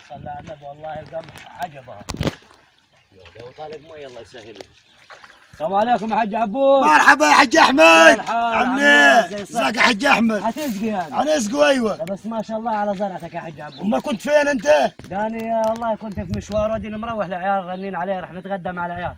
صلى على النبي والله القمح عجبها. لو طالب مي الله يسهل. السلام عليكم يا حاج عبود. مرحبا يا حج احمد. عامل ايه؟ ازيك يا حج احمد؟ حتسقي يعني؟ انا اسقوا ايوه. بس ما شاء الله على زرعتك يا حج عبود. امال كنت فين انت؟ داني والله كنت في مشوار وديني مروح العيال رنين عليه رح نتغدى مع العيال.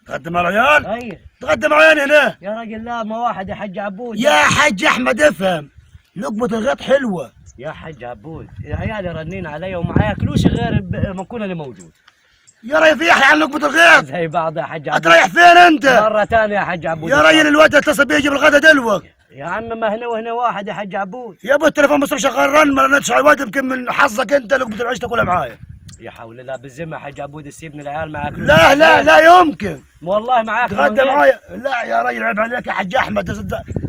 تغدى مع العيال؟ اي تغدى مع عيالي هنا؟ يا راجل لا ما واحد يا حج عبود. يا حج احمد افهم، لقمة الغيط حلوة يا حج عبود العيال رنين علي وما ياكلوش غير منكون اللي موجود. يا ريت يحيى عن لقمة الغيط. زي بعض يا حج عبود. هتريح فين انت؟ مرة ثانية يا حج عبود. يا ريت الواد اتصل بي يجيب الغدا دلوقتي. يا عم ما هنا وهنا واحد يا حج عبود. يا ابو التليفون مصر شغال رن ما رنتش على الواد يمكن من حظك انت لقمة العيش تاكلها معايا. يا حول الله بالذمة يا حج عبود تسيبني العيال معاك. لا لا لا يمكن. والله معاك. تغدى معايا. لا يا راجل عيب عليك يا حج احمد،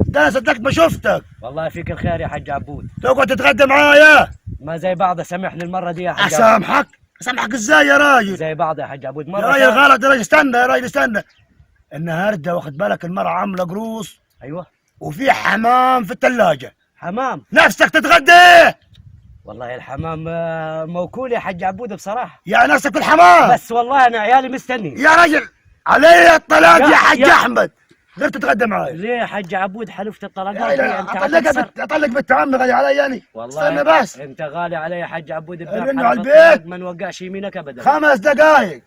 ده انا صدقت ما شفتك. والله فيك الخير يا حج عبود. تقعد تتغدى معايا. ما زي بعض سامحني المرة دي يا حج عبود. اسامحك؟ اسامحك ازاي يا راجل؟ زي بعض يا حج عبود. يا مرة راجل غلط يا راجل، استنى يا راجل استنى. النهارده واخد بالك المرأة عاملة قروص ايوه وفي حمام في الثلاجة. حمام؟ نفسك تتغدى؟ والله الحمام موكول يا حج عبود بصراحة. يا نفسك في الحمام؟ بس والله انا عيالي مستني. يا راجل علي الطلاق يا حج يا احمد، غير تتغدى معي. ليه يا حج عبود حلفت الطلاقات يا دي لا انت اطلق بنت عمي غالي علي يعني. والله استنى بس. انت غالي علي يا حج عبود. رن على البيت. ما نوقعش يمينك ابدا. 5 دقائق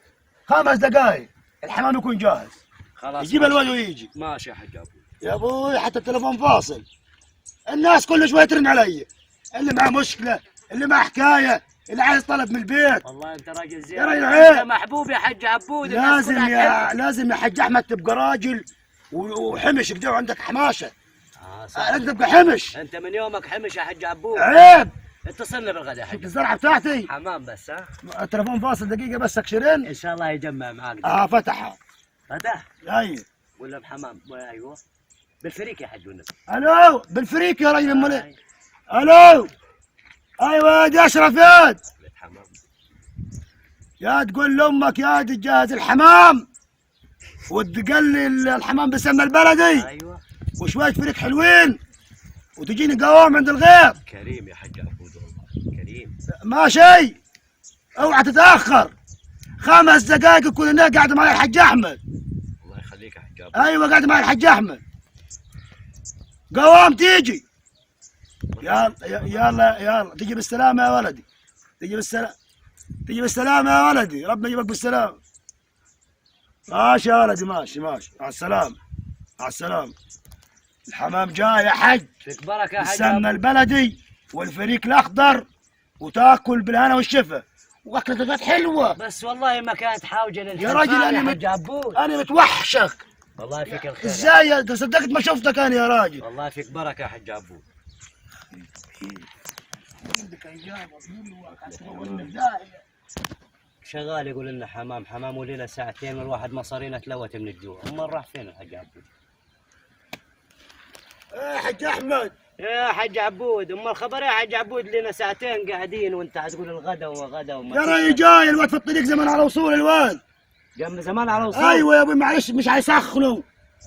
5 دقائق الحمام يكون جاهز. خلاص يجيب الواد ويجي. ماشي يا حج عبود. يا ابوي حتى التليفون فاصل، الناس كل شويه ترن علي، اللي معاه مشكله، اللي معاه حكايه، اللي عايز طلب من البيت. والله انت راجل زين. يا راجل عيب. انت محبوب يا حج عبود. لازم يا حج احمد تبقى راجل وحمش كده وعندك حماشه. انت تبقى حمش. انت من يومك حمش يا حج عبود. عيب. اتصلنا بالغدا يا حج. الزرعه بتاعتي حمام بس ها. التليفون فاصل دقيقه بس اكشرين. ان شاء الله يجمع معاك. فتحها. فتح اي ولا بحمام؟ ايوه بالفريق يا حج والنبي. الو بالفريق يا راجل امال ايه؟ الو ايوه يا اشرف ياد. يا تقول لامك يا تجهز الحمام وتقلي الحمام بسمنه البلدي. ايوه وشويه فريق حلوين وتجيني قوام عند الغيط. كريم يا حج عبود والله كريم. ماشي اوعى تتاخر. 5 دقائق يكون هناك قاعد معي الحاج احمد. الله يخليك يا حج عبود. ايوه قاعد معي الحاج احمد. قوام تيجي. يلا تجي بالسلامه يا ولدي. تجي بالسلامه يا ولدي، ربنا يجيبك بالسلامه. ماشي يا ولدي ماشي مع السلامه. مع السلامه. الحمام جاي يا حج. فيك بركه يا حج. السمنه البلدي والفريق الاخضر وتاكل بالهنا والشفا واكلة الغد حلوه. بس والله ما كانت حاوجه للحلفان يا راجل يا حج عبود. انا متوحشك. والله فيك الخير. ازاي انت صدقت ما شفتك انا يا راجل؟ والله فيك بركه يا حج عبود. شغال يقول لنا حمام ولنا ساعتين والواحد مصارينا تلوت من الجوع. امال راح فين الحج عبود؟ يا حج احمد. يا حج عبود امال خبر يا حج عبود لنا ساعتين قاعدين وانت تقول الغدا وغدا يا راجل جاي الواد في الطريق زمان على وصول الواد. جنب زمان على وصول. ايوه يا ابوي معلش مش هيسخنوا.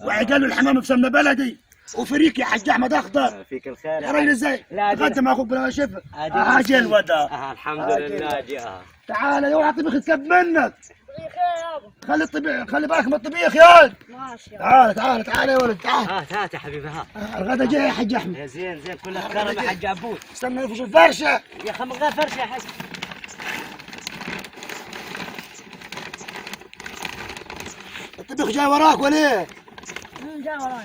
وقالوا الحمام بسمنه بلدي وفريق يا حج احمد اخضر. فيك الخير يا راجل ازاي؟ تقدم اخوك بلا شفا. اجي الواد. الحمد لله جاء. تعال يا واحد طبيخ يتكب منك. طبيخ يا ابو. خلي بالك من الطبيخ يا. ماشي تعال يا ولد تعال. هات يا حبيبي هات. الغدا جاي يا حج احمد. يا زين كلك كرم يا حج عبود. استنى نفش الفرشه. يا اخي من غير فرشه يا حج. الطبيخ جاي وراك ولا ايه؟ جاي وراي.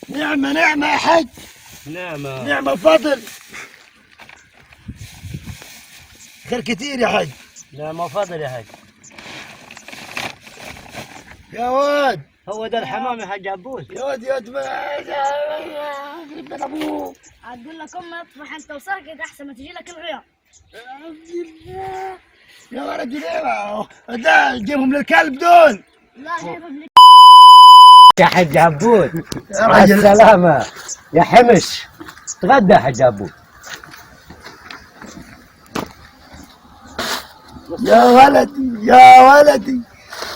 نعمة يا حج. نعمة وفضل. خير كتير يا حج. نعمة وفضل يا حج. يا واد هو ده الحمام يا حج عبود. يا واد يخرب بيت ابوك. هتقول لك امي اطفح انت وساكت احسن ما تجي لك الغياب. يا ولد ليه ده جيبهم للكلب دول. لا جايبهم لك يا حج عبود. مع السلامة يا حمش. تغدى يا حج عبود.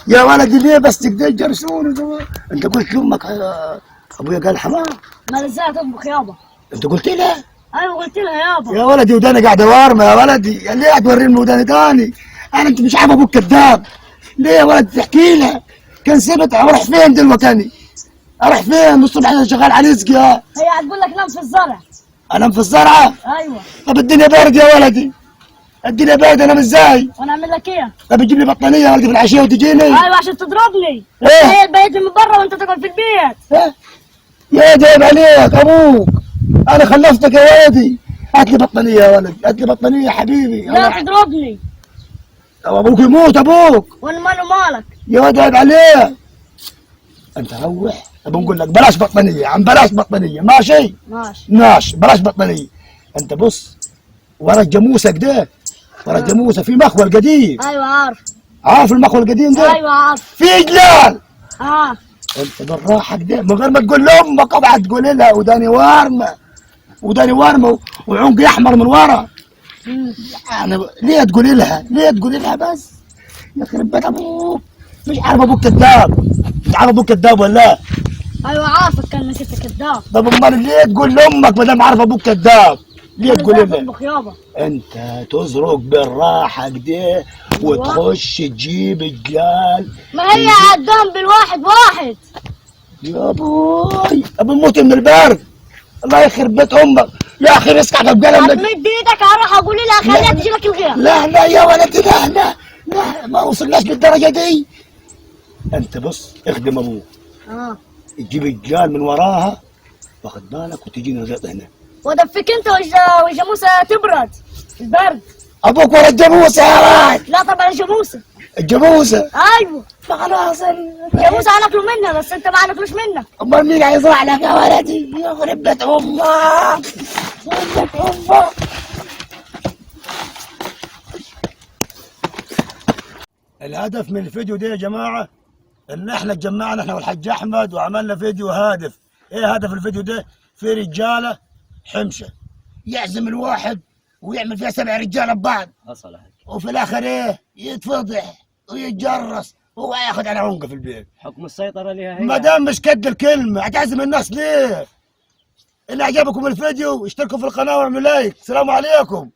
يا ولدي ليه بس تقدر جرسون. انت قلت لامك ابويا قال حمام. ما ازاي تطبخ يابا؟ انت قلت لها؟ ايوه قلت لها يابا. يا ولدي وداني قاعده وارمه يا ولدي، ليه توريني وداني تاني؟ انت مش عارف ابوك كذاب. ليه يا ولد تحكي لها؟ كان سبت اروح فين دلوقتي؟ اروح فين؟ من الصبح انا شغال على رزقي. هي هتقول لك نام في الزرع. انام في الزرعه؟ ايوه. طب الدنيا بارد يا ولدي، الدنيا بارد انام ازاي؟ وانا اعمل لك ايه؟ طب تجيب لي بطانيه يا ولدي في العشيه وتجيني؟ ايوه عشان تضربني. إيه؟ هي البيت من برا وانت تقعد في البيت. إيه؟ يا جايب عليك ابوك، انا خلفتك يا ولدي. هات لي بطانيه يا ولد، هات لي بطانيه يا حبيبي. لا تضربني. أو ابوك يموت ابوك. وانا ماله مالك؟ يا ولد عيب عليك. انت روح. طب نقول لك بلاش بطانيه يا عم، بلاش بطانيه، ماشي؟ ماشي بلاش بطانيه. انت بص، ورا الجاموسه كده، ورا الجاموسه في مخول قديم. ايوه عارف. عارف المخول القديم ده؟ ايوه عارف. في جلال. انت بالراحه كده من غير ما تقول لامك، اوعى تقول لها وداني وارمه، وداني وارمه وعنقي احمر من ورا. انا ليه تقولي لها؟ ليه تقولي لها بس؟ يخرب بيت ابوك، مش عارف ابوك كذاب، مش عارف ابوك كذاب ولا لا؟ ايوه عارفك انك انت كذاب. طب امال ليه تقول لامك ما دام عارف ابوك كذاب؟ ليه تقولي لها؟ تطبخ يابا. انت تزرق بالراحه كده وتخش تجيب الجلال. ما هي عدام بالواحد واحد. يا ابوي ابو موت من البرد، الله يخرب بيت امك يا اخي، رزقك بقلم. هتمد ايدك هروح اقول لها خليها تجي لك الغير. لا يا ولدي، لا ما وصلناش للدرجه دي. انت بص اخدم ابوك، تجيب الجال من وراها واخد بالك وتجينا الغيط هنا. ودفك انت والجاموسه تبرد البرد. ابوك ورا الجاموسه يا ولد. لا طبعا الجاموسه. الجاموسه؟ ايوه. خلاص الجاموسه هناكلوا منها بس انت ما هناكلوش منك. امال مين هيزرع لك يا ولدي؟ يخرب بيت امك، يخرب بيت امك. الهدف من الفيديو ده يا جماعه ان احنا اتجمعنا احنا والحاج احمد وعملنا فيديو هادف. ايه هدف الفيديو ده؟ في رجاله حمشه يعزم الواحد ويعمل فيها 7 رجاله ببعض، حصل وفي الاخر ايه؟ يتفضح ويتجرس وهو ياخذ على عنقه في البيت. حكم السيطره لها هي. ما دام مش قد الكلمه هتعزم الناس ليه؟ ان اعجبكم الفيديو اشتركوا في القناه واعملوا لايك. السلام عليكم.